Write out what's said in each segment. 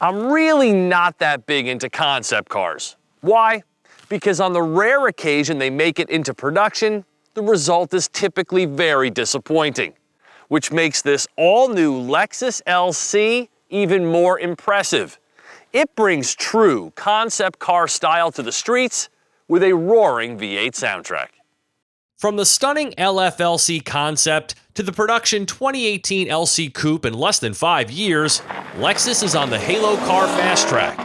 I'm really not that big into concept cars. Why? Because on the rare occasion they make it into production, the result is typically very disappointing, which makes this all-new Lexus LC even more impressive. It brings true concept car style to the streets with a roaring V8 soundtrack. From the stunning LFLC concept to the production 2018 LC Coupe in less than 5 years, Lexus is on the Halo car fast track.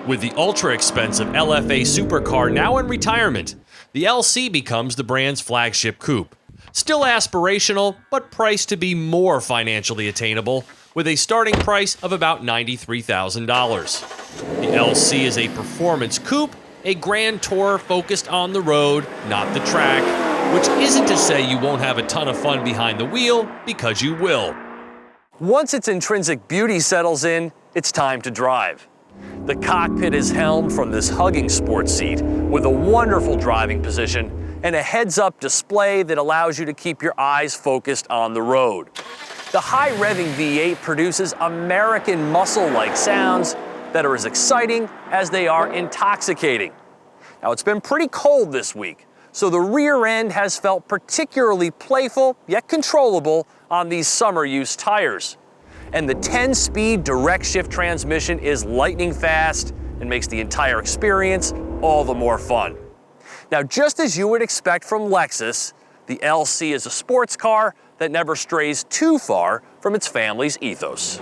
With the ultra-expensive LFA supercar now in retirement, the LC becomes the brand's flagship coupe. Still aspirational, but priced to be more financially attainable, with a starting price of about $93,000. The LC is a performance coupe, a grand tour focused on the road, not the track, which isn't to say you won't have a ton of fun behind the wheel, because you will. Once its intrinsic beauty settles in, it's time to drive. The cockpit is helmed from this hugging sports seat with a wonderful driving position and a heads-up display that allows you to keep your eyes focused on the road. The high revving V8 produces American muscle-like sounds that are as exciting as they are intoxicating. Now, it's been pretty cold this week, so the rear end has felt particularly playful yet controllable on these summer-use tires. And the 10-speed direct shift transmission is lightning fast and makes the entire experience all the more fun. Now, just as you would expect from Lexus, the LC is a sports car that never strays too far from its family's ethos.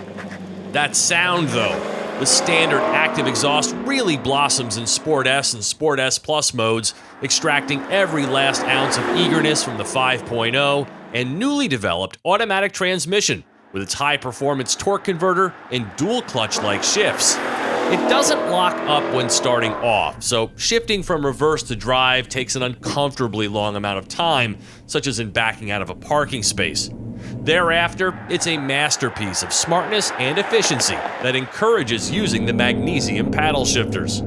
That sound, though, the standard active exhaust really blossoms in Sport S and Sport S Plus modes, extracting every last ounce of eagerness from the 5.0 and newly developed automatic transmission with its high-performance torque converter and dual clutch-like shifts. It doesn't lock up when starting off, so shifting from reverse to drive takes an uncomfortably long amount of time, such as in backing out of a parking space. Thereafter, it's a masterpiece of smartness and efficiency that encourages using the magnesium paddle shifters.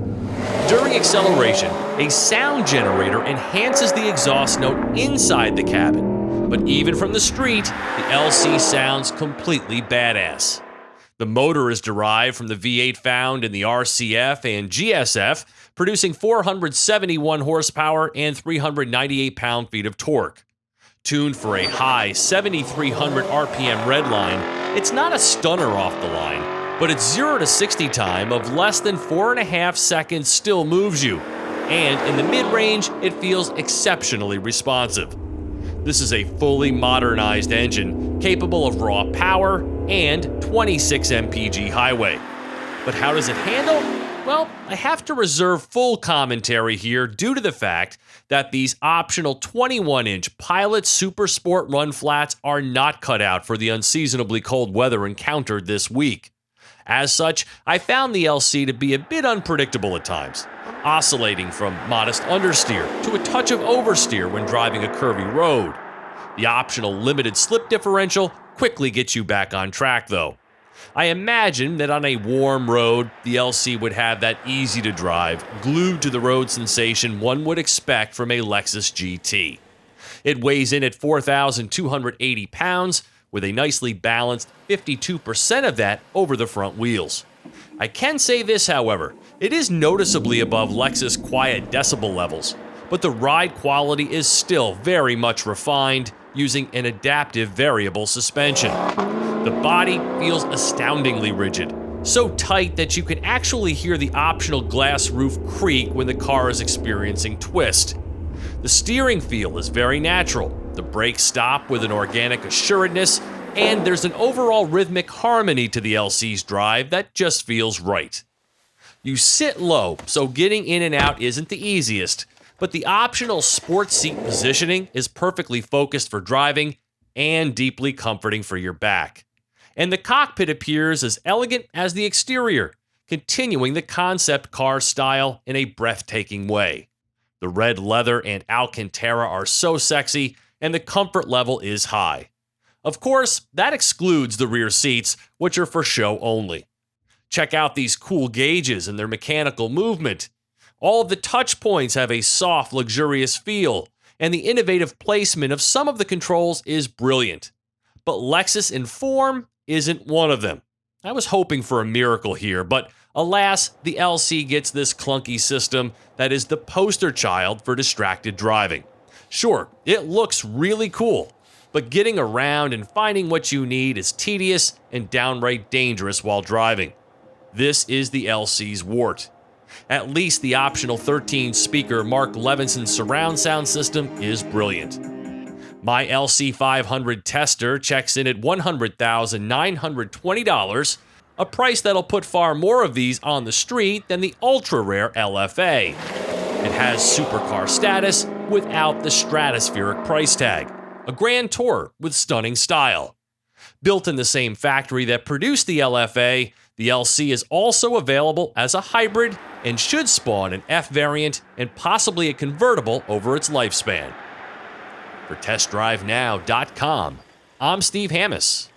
During acceleration, a sound generator enhances the exhaust note inside the cabin. But even from the street, the LC sounds completely badass. The motor is derived from the V8 found in the RCF and GSF, producing 471 horsepower and 398 pound-feet of torque. Tuned for a high 7,300 RPM redline, it's not a stunner off the line, but its 0 to 60 time of less than 4.5 seconds still moves you, and in the mid-range, it feels exceptionally responsive. This is a fully modernized engine, capable of raw power and 26 mpg highway. But how does it handle? Well, I have to reserve full commentary here due to the fact that these optional 21-inch Pilot Super Sport run flats are not cut out for the unseasonably cold weather encountered this week. As such, I found the LC to be a bit unpredictable at times, oscillating from modest understeer to a touch of oversteer when driving a curvy road. The optional limited slip differential quickly gets you back on track, though. I imagine that on a warm road, the LC would have that easy-to-drive, glued-to-the-road sensation one would expect from a Lexus GT. It weighs in at 4,280 pounds, with a nicely balanced 52% of that over the front wheels. I can say this, however, it is noticeably above Lexus quiet decibel levels, but the ride quality is still very much refined, using an adaptive variable suspension. The body feels astoundingly rigid, so tight that you can actually hear the optional glass roof creak when the car is experiencing twist. The steering feel is very natural, the brakes stop with an organic assuredness, and there's an overall rhythmic harmony to the LC's drive that just feels right. You sit low, so getting in and out isn't the easiest, but the optional sports seat positioning is perfectly focused for driving and deeply comforting for your back. And the cockpit appears as elegant as the exterior, continuing the concept car style in a breathtaking way. The red leather and Alcantara are so sexy, and the comfort level is high. Of course, that excludes the rear seats, which are for show only. Check out these cool gauges and their mechanical movement. All of the touch points have a soft, luxurious feel, and the innovative placement of some of the controls is brilliant. But Lexus Inform isn't one of them. I was hoping for a miracle here, but alas, the LC gets this clunky system that is the poster child for distracted driving. Sure, it looks really cool, but getting around and finding what you need is tedious and downright dangerous while driving. This is the LC's wart. At least the optional 13-speaker Mark Levinson surround sound system is brilliant. My LC500 Tester checks in at $100,920, a price that'll put far more of these on the street than the ultra-rare LFA. It has supercar status without the stratospheric price tag, a grand tour with stunning style. Built in the same factory that produced the LFA, the LC is also available as a hybrid and should spawn an F variant and possibly a convertible over its lifespan. For TestDriveNow.com, I'm Steve Hammis.